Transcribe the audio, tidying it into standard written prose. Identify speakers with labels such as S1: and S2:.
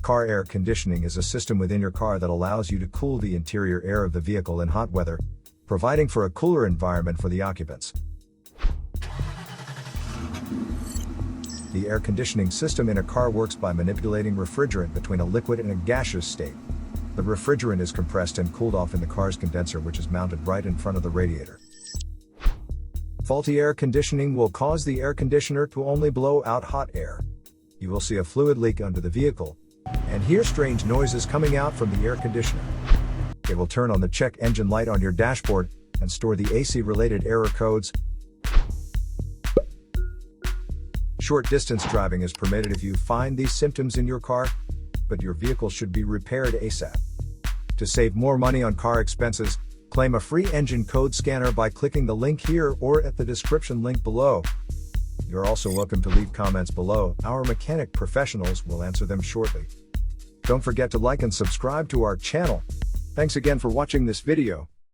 S1: Car air conditioning is a system within your car that allows you to cool the interior air of the vehicle in hot weather, providing for a cooler environment for the occupants. The air conditioning system in a car works by manipulating refrigerant between a liquid and a gaseous state. The refrigerant is compressed and cooled off in the car's condenser, which is mounted right in front of the radiator. Faulty air conditioning will cause the air conditioner to only blow out hot air. You will see a fluid leak under the vehicle, and hear strange noises coming out from the air conditioner. It will turn on the check engine light on your dashboard and store the AC-related error codes. Short distance driving is permitted if you find these symptoms in your car, but your vehicle should be repaired ASAP. To save more money on car expenses, claim a free engine code scanner by clicking the link here or at the description link below. You're also welcome to leave comments below. Our mechanic professionals will answer them shortly. Don't forget to like and subscribe to our channel. Thanks again for watching this video.